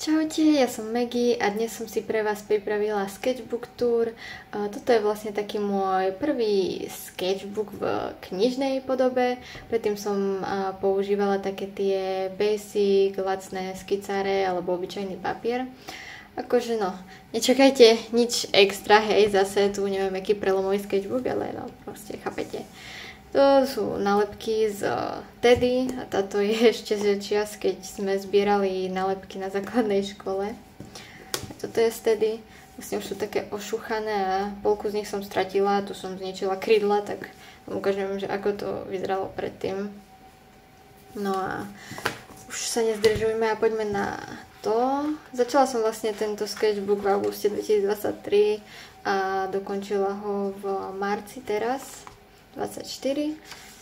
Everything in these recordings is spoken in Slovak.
Čaute, ja som Maggie a dnes som si pre vás pripravila sketchbook tour. Toto je vlastne taký môj prvý sketchbook v knižnej podobe. Predtým som používala také tie basic, lacné skicáre alebo obyčajný papier. Akože no, nečakajte nič extra, hej, zase tu neviem aký prelomový sketchbook, ale no, proste chápete. To sú nálepky z Teddy a táto je ešte z čias, keď sme zbierali nálepky na základnej škole. A toto je z Teddy, vlastne už sú také ošuchané a polku z nich som stratila, tu som zničila krydla, tak vám ukážem, že ako to vyzeralo predtým. No a už sa nezdržujme a poďme na to. Začala som vlastne tento sketchbook v auguste 2023 a dokončila ho v marci teraz. 24.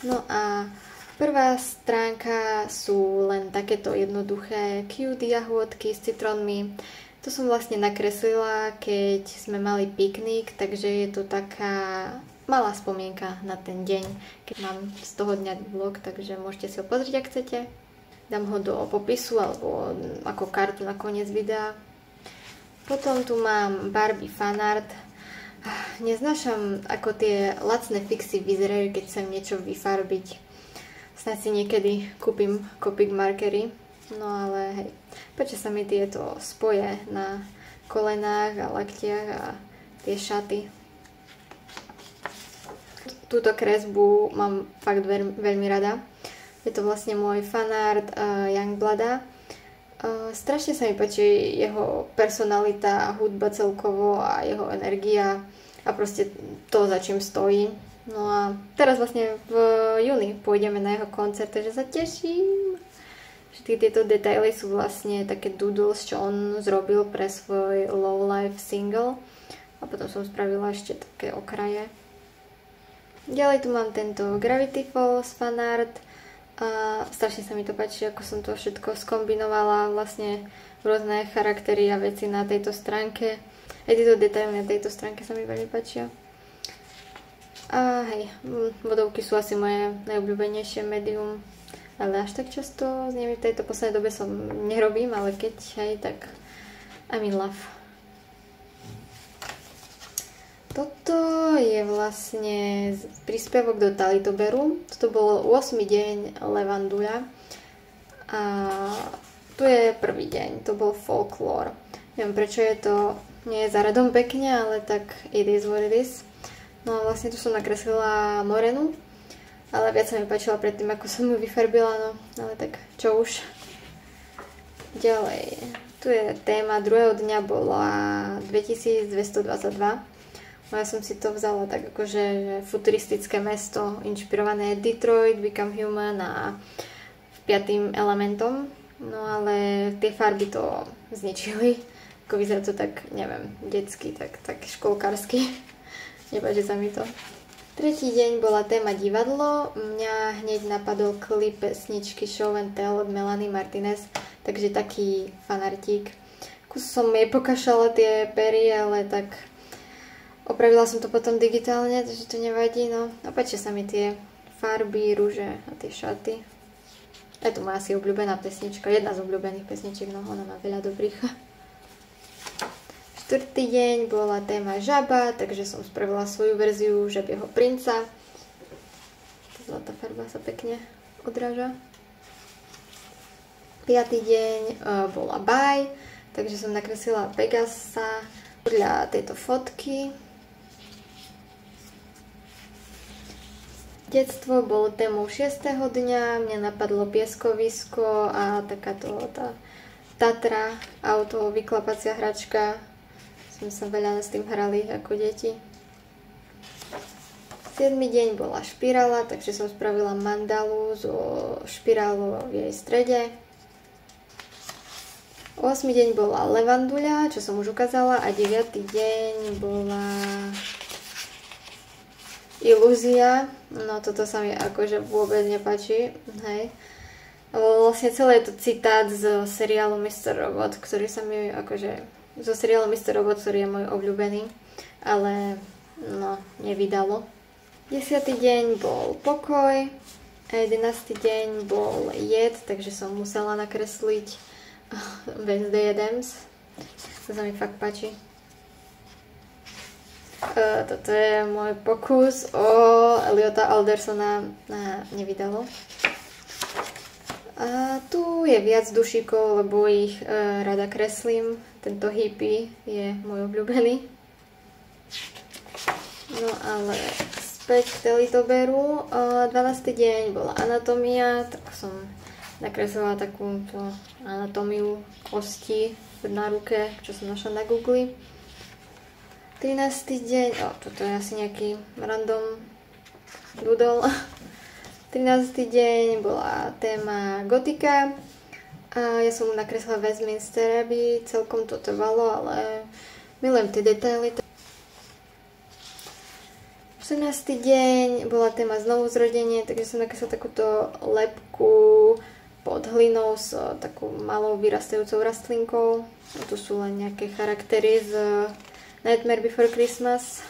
No a prvá stránka sú len takéto jednoduché cute jahôdky s citrónmi. To som vlastne nakreslila, keď sme mali piknik, takže je to taká malá spomienka na ten deň, keď mám z toho dňa vlog, takže môžete si ho pozrieť, ak chcete. Dám ho do popisu alebo ako kartu na koniec videa. Potom tu mám Barbie fanart. Neznášam, ako tie lacné fixy vyzerajú, keď chcem niečo vyfarbiť. Snad si niekedy kúpim Copic markery. No ale hej, páčia sa mi tieto spoje na kolenách a laktiach a tie šaty. Túto kresbu mám fakt veľmi rada. Je to vlastne môj fanart Youngblooda. Strašne sa mi páči jeho personalita, hudba celkovo a jeho energia a proste to, za čím stojí. No a teraz vlastne v júni pôjdeme na jeho koncert, takže sa teším. Všetky tieto detaily sú vlastne také doodles, čo on zrobil pre svoj Low Life single. A potom som spravila ešte také okraje. Ďalej tu mám tento Gravity Falls fanart. A strašne sa mi to páči, ako som to všetko skombinovala, vlastne rôzne charaktery a veci na tejto stránke. Aj tieto detaily na tejto stránke sa mi veľmi páčia. A hej, vodovky sú asi moje najobľúbenejšie médium, ale až tak často s nimi v tejto poslednej dobe som nerobím, ale keď hej, tak I'm in love. Toto je vlastne príspevok do Talitoberu. Toto bol 8. deň Levanduľa. A tu je prvý deň. To bol folklór. Neviem, prečo je to nie je za radom pekne, ale tak it is what it is. No a vlastne tu som nakreslila morenu. Ale viac sa mi páčila predtým, ako som ju vyfarbila. No, ale tak čo už. Ďalej. Tu je téma druhého dňa bola 2222. No ja som si to vzala tak akože futuristické mesto, inšpirované Detroit, Become Human a 5. elementom. No ale tie farby to zničili. Ako vyzerá to tak, neviem, detsky, tak školkársky. Nepáči sa mi to. Tretí deň bola téma divadlo. Mňa hneď napadol klip pesničky Show and Tell od Melanie Martinez, takže taký fanartík. Kus som jej pokašala tie pery, ale tak opravila som to potom digitálne, takže to nevadí, no. A páčia sa mi tie farby, rúže a tie šaty. Je to moja asi obľúbená pesnička, jedna z obľúbených pesničiek, no ona má veľa dobrých. Štvrtý deň bola téma žaba, takže som spravila svoju verziu žabieho princa. Tá zlatá farba sa pekne odráža. 5. deň bola baj, takže som nakreslila Pegasa podľa tejto fotky. Detstvo bolo témou 6. dňa, mňa napadlo pieskovisko a takáto tá Tatra, auto, vyklapacia hračka. Sme sa veľa s tým hrali ako deti. 7. deň bola špirála, takže som spravila mandalu so špirálou v jej strede. 8. deň bola levanduľa, čo som už ukázala, a 9. deň bola ilúzia. No toto sa mi akože vôbec nepáči, hej. Vlastne celé je to citát z seriálu Mr. Robot, ktorý sa mi akože zo seriálu Mr. Robot, ktorý je môj obľúbený, ale no, nevydalo. 10. deň bol pokoj a 11. deň bol jed, takže som musela nakresliť Wednesday Addams. To sa mi fakt páči. Toto je môj pokus o Eliota Aldersona na nevydalo. A tu je viac dušíkov, lebo ich rada kreslím. Tento hippie je môj obľúbený. No ale späť k Teletubberu. 12. deň bola anatómia, tak som nakreslila takúto anatómiu kosti na ruke, čo som našla na Google. 13. deň, toto je asi nejaký random doodle. 13. deň bola téma gotika a ja som mu nakreslila Westminster Abbey, celkom to trvalo, ale milujem tie detaily. 14. deň bola téma znovu zrodenie, takže som nakreslila takúto lebku pod hlinou s takou malou vyrastajúcou rastlinkou. A tu sú len nejaké charaktery z Nightmare Before Christmas.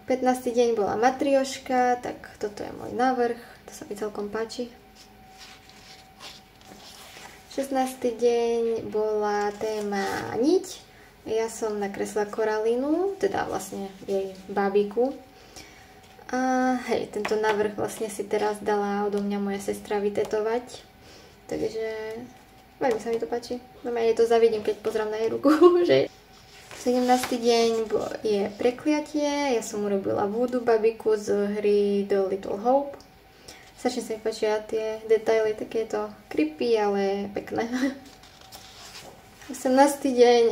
15. deň bola matrioška, tak toto je môj návrh, to sa mi celkom páči. 16. deň bola téma niť. Ja som nakreslila Koralínu, teda vlastne jej bábiku. A hej, tento návrh vlastne si teraz dala odo mňa moja sestra vytetovať. Takže veľmi sa mi to páči. Ja to zavidím, keď pozrám na jej ruku, že 17. deň je prekliatie, ja som urobila voodoo babiku z hry The Little Hope. Strašne sa mi páčia tie detaily, také to creepy, ale pekné. 18. deň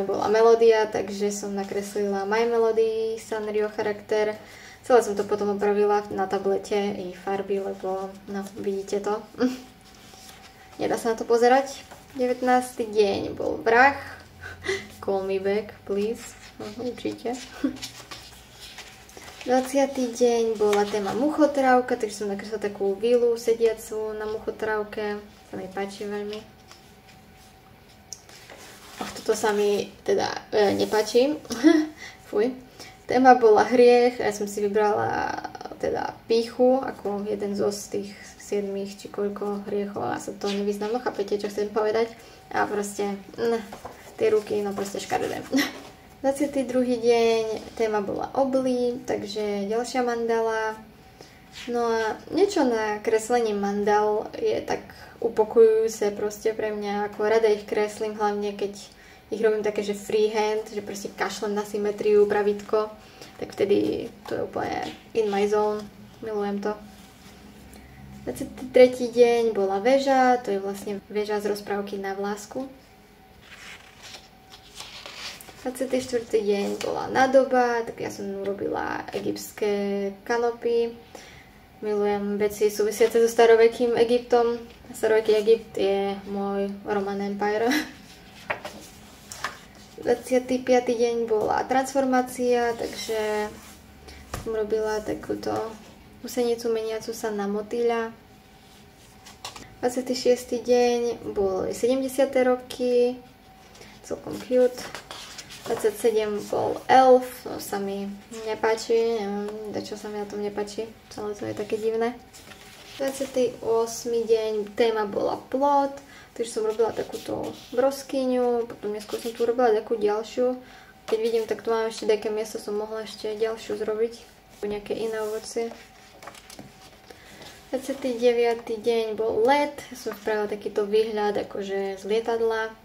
bola melódia, takže som nakreslila My Melody, Sanrio charakter. Celé som to potom opravila na tablete i farby, lebo no, vidíte to. Nedá sa na to pozerať. 19. deň bol vrah. Call me back, please. Určite. 20. deň bola téma muchotrávka, takže som nakreslila takú vilu sediacu na muchotrávke. Sa mi páči veľmi. Toto sa mi teda nepáči. Fuj. Téma bola hriech a ja som si vybrala teda pýchu ako jeden zo z tých 7 či koľko hriechov a sa to nevyznám. No chápete, čo chcem povedať? A proste tie ruky, no proste škaredé. 22. deň, téma bola oblí, takže ďalšia mandala. No a niečo na kreslení mandal je tak upokojujúce proste pre mňa, ako rada ich kreslím, hlavne keď ich robím také, že freehand, že proste kašlem na symetriu, pravítko, tak vtedy to je úplne in my zone, milujem to. 23. deň bola väža, to je vlastne väža z rozprávky Na vlásku. 24. deň bola nádoba, tak ja som urobila egyptské kanopy. Milujem veci súvisiace so starovekým Egyptom. Staroveký Egypt je môj Roman Empire. 25. deň bola transformácia, takže som robila takúto husenicu meniacu sa na motýľa. 26. deň boli 70. roky, celkom cute. 27 bol Elf, to sa mi nepáči, neviem, čo sa mi na tom nepáči, celé to je také divné. 28. deň téma bola plot, takže som robila takúto broskyňu, potom neskôr som tu robila takú ďalšiu. Keď vidím, tak tu mám ešte také miesto, som mohla ešte ďalšiu zrobiť, nejaké iné ovocie. 29. deň bol let, ja som spravila takýto výhľad akože z lietadla.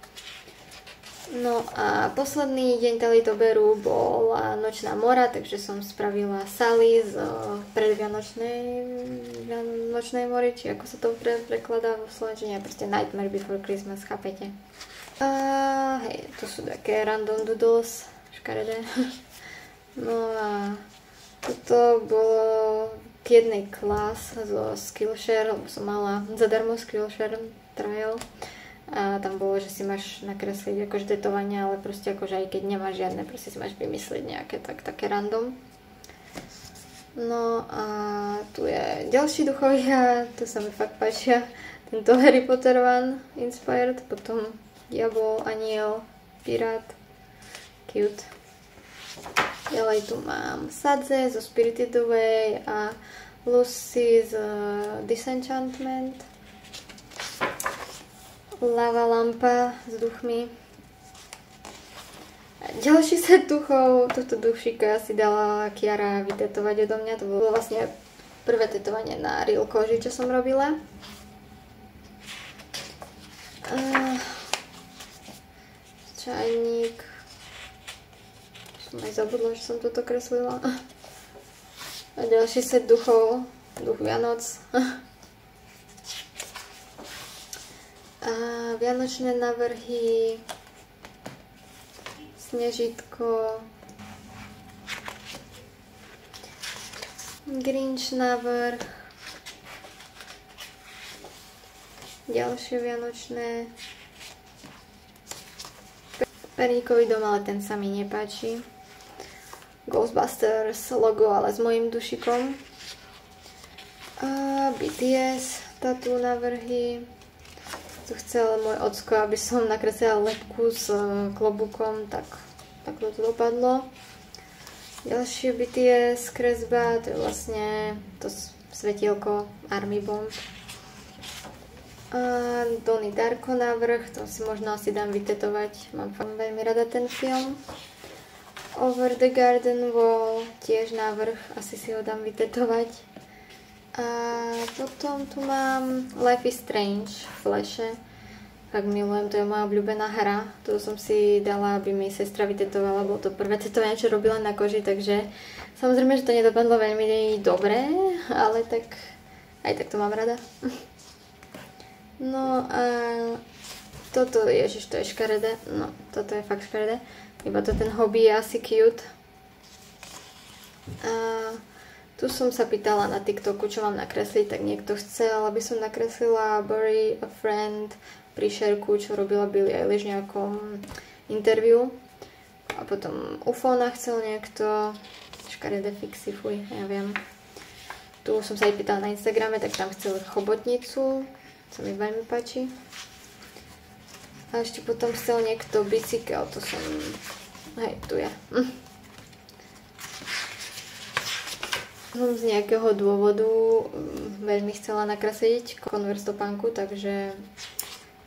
No a posledný deň Teletubberu bola nočná mora, takže som spravila Sally z predvianočnej mory, či ako sa to prekladá vo slovenčine, proste Nightmare Before Christmas, chápete? A hej, to sú také random doodles, škaredé. No a toto bolo k jednej klas zo Skillshare, lebo som mala zadarmo Skillshare trial. A tam bolo, že si máš nakresliť akože tetovanie, ale proste akože aj keď nemáš žiadne, proste si máš vymyslieť nejaké také random. No a tu je ďalší duchovia, tu sa mi fakt páčia. Tento Harry Potter one inspired, potom diabol, aniel, pirát, cute. Ďalej tu mám Sadze zo Spirited Away a Lucy z Disenchantment. Lava lampa s duchmi. Ďalší set duchov, tohto dušíka si dala Kiara vytetovať odo mňa, to bolo vlastne prvé tetovanie na real koži, čo som robila. Čajník. Som aj zabudla, že som toto kreslila. A ďalší set duchov, duch Vianoc. A vianočné návrhy. Snežitko, Grinch návrh, ďalšie vianočné, Perníkový dom, ale ten sa mi nepáči, Ghostbusters logo, ale s mojím dušikom, a BTS, tatú návrhy. Tu chcel môj ocko, aby som nakreslila lepku s klobúkom, tak to dopadlo. Ďalšie BTS kresba, to je vlastne to svetielko Army Bomb. A Donnie Darko návrh, to si možno asi dám vytetovať, mám veľmi rada ten film. Over the Garden Wall, tiež návrh, asi si ho dám vytetovať. A potom tu mám Life is Strange v Flashe. Tak milujem, to je moja obľúbená hra. To som si dala, aby mi sestra vytetovala. Bolo to prvé tetovanie, čo robila na koži, takže samozrejme, že to nedopadlo veľmi dobre, ale tak aj tak to mám rada. No a toto, ježiš, to je škaredé. No, toto je fakt škaredé. Iba to ten hobby je asi cute. A tu som sa pýtala na TikToku, čo mám nakresliť, tak niekto chcel, aby som nakreslila Bury a Friend pri Šerku, čo robila Billie Eilish v nejakom interviu. A potom Ufona chcel niekto, škaredé fixy, fuj, ja viem. Tu som sa aj pýtala na Instagrame, tak tam chcel chobotnicu, co mi veľmi páči. A ešte potom chcel niekto bicykel, to som, hej, tu je. Som z nejakého dôvodu veľmi chcela nakresliť Converse topánku, takže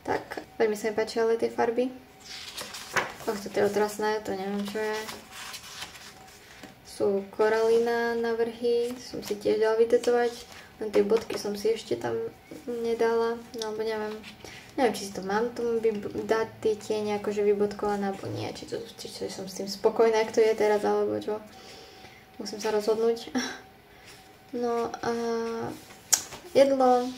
tak, veľmi sa mi páčia ale tie farby. Toto je otrasné, to neviem čo je. Sú koralina návrhy, som si tiež dala vytetovať, len tie bodky som si ešte tam nedala, no alebo neviem. Neviem, či si to mám dať tie tiene akože vybodkované, alebo nie, či som s tým spokojná, jak to je teraz, alebo čo. Musím sa rozhodnúť. No a jedlo,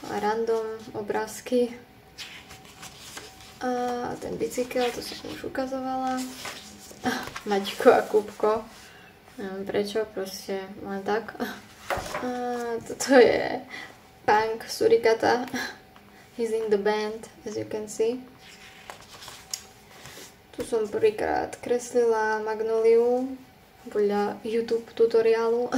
random obrázky a ten bicykel, to som už ukazovala. Maťko a Kúbko, neviem prečo, proste len tak. A toto je Punk Surikata, he's in the band, as you can see. Tu som prvýkrát kreslila magnóliu podľa YouTube tutoriálu.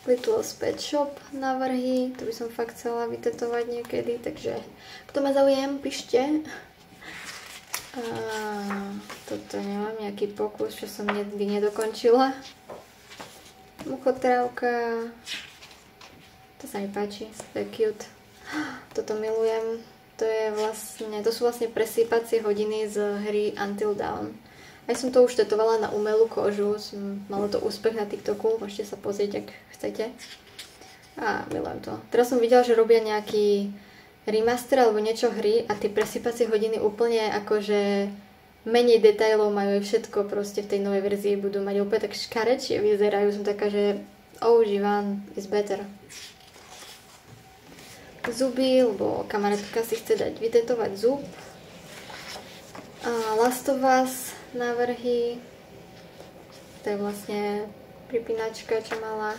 Little Pet Shop návrhy, to by som fakt chcela vytetovať niekedy, takže kto ma zaujem, píšte. A toto nemám, nejaký pokus, čo som nikdy nedokončila. Muchotrávka, to sa mi páči, to je cute. Toto milujem, to sú vlastne presýpacie hodiny z hry Until Dawn. Aj som to už tetovala na umelú kožu, malo to úspech na TikToku, môžete sa pozrieť, ak chcete. A milujem to. Teraz som videla, že robia nejaký remaster alebo niečo hry a tie presýpacie hodiny úplne akože menej detailov majú všetko proste v tej novej verzii, budú mať úplne tak škarečie vyzerajú. Som taká, že Živan is better. Zuby, lebo kamarátka si chce dať vytetovať zub. A Last of Us návrhy, to je vlastne pripínačka, čo mala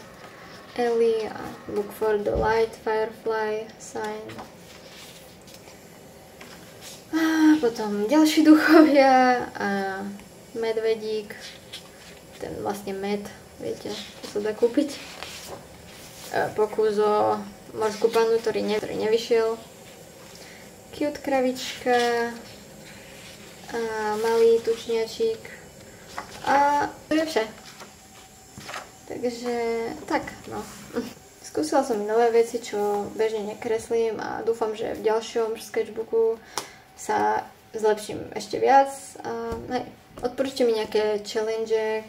Ellie a Look for the Light, Firefly, Sign. A potom ďalší duchovia a medvedík, ten vlastne med, viete, čo sa dá kúpiť. Pokus o morskú pannu, ktorý nevyšiel. Cute kravička, a malý tučniačík a to je vše. Takže tak, no. skúsila som i nové veci, čo bežne nekreslím a dúfam, že v ďalšom sketchbooku sa zlepším ešte viac. Hej, odporúčte mi nejaké challenge,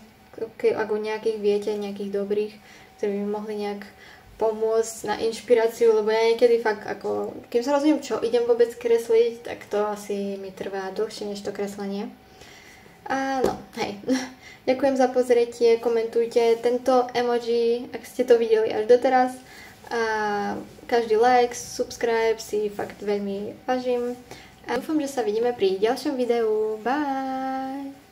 ak o nejakých viete, nejakých dobrých, ktorí by mi mohli nejak pomôcť na inšpiráciu, lebo ja niekedy fakt ako, kým sa rozumiem, čo idem vôbec kresliť, tak to asi mi trvá dlhšie než to kreslenie. A no, hej, ďakujem za pozretie, komentujte tento emoji, ak ste to videli až doteraz. A každý like, subscribe si fakt veľmi vážim. A dúfam, že sa vidíme pri ďalšom videu. Bye!